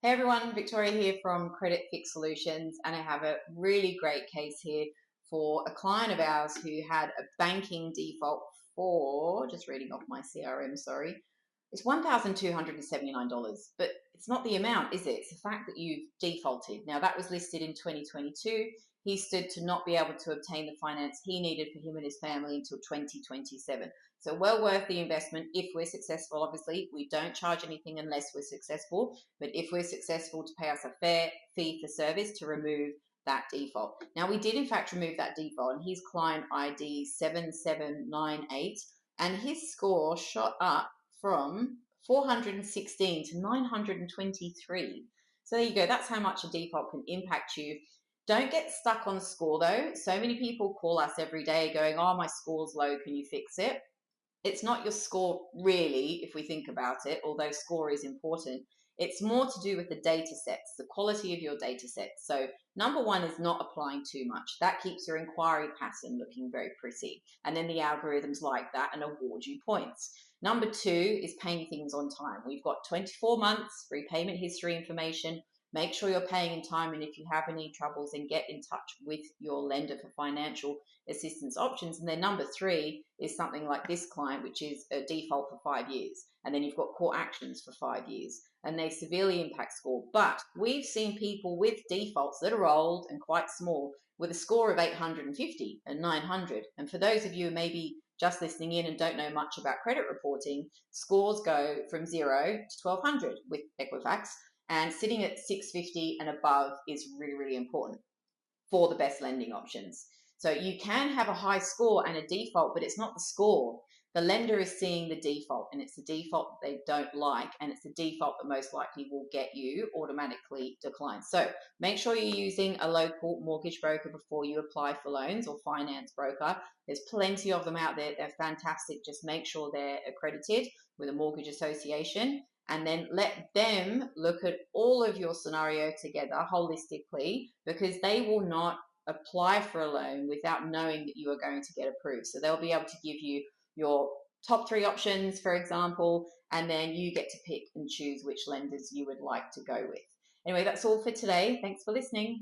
Hey everyone, Victoria here from Credit Fix Solutions, and I have a really great case here for a client of ours who had a banking default for, just reading off my CRM, sorry, it's $1,279, but it's not the amount, is it? It's the fact that you've defaulted. Now, that was listed in 2022. He stood to not be able to obtain the finance he needed for him and his family until 2027. So well worth the investment if we're successful. Obviously, we don't charge anything unless we're successful, but if we're successful, to pay us a fair fee for service to remove that default. Now, we did in fact remove that default, and his client ID 7798, and his score shot up from 416 to 923. So there you go. That's how much a default can impact you. Don't get stuck on score though. So many people call us every day going, oh, my score's low, can you fix it? It's not your score really, if we think about it, although score is important. It's more to do with the data sets, the quality of your data sets. So number one is not applying too much. That keeps your inquiry pattern looking very pretty. And then the algorithms like that and award you points. Number two is paying things on time. We've got 24 months repayment history information. Make sure you're paying in time, and if you have any troubles, then get in touch with your lender for financial assistance options. And then number three is something like this client, which is a default for 5 years. And then you've got court actions for 5 years, and they severely impact score. But we've seen people with defaults that are old and quite small with a score of 850 and 900. And for those of you who maybe just listening in and don't know much about credit reporting, scores go from 0 to 1200 with Equifax. And sitting at 650 and above is really, really important for the best lending options. So you can have a high score and a default, but it's not the score. The lender is seeing the default, and it's the default that they don't like, and it's the default that most likely will get you automatically declined. So make sure you're using a local mortgage broker before you apply for loans, or finance broker. There's plenty of them out there. They're fantastic. Just make sure they're accredited with a mortgage association, and then let them look at all of your scenario together holistically, because they will not apply for a loan without knowing that you are going to get approved. So they'll be able to give you your top 3 options, for example, and then you get to pick and choose which lenders you would like to go with. Anyway, that's all for today. Thanks for listening.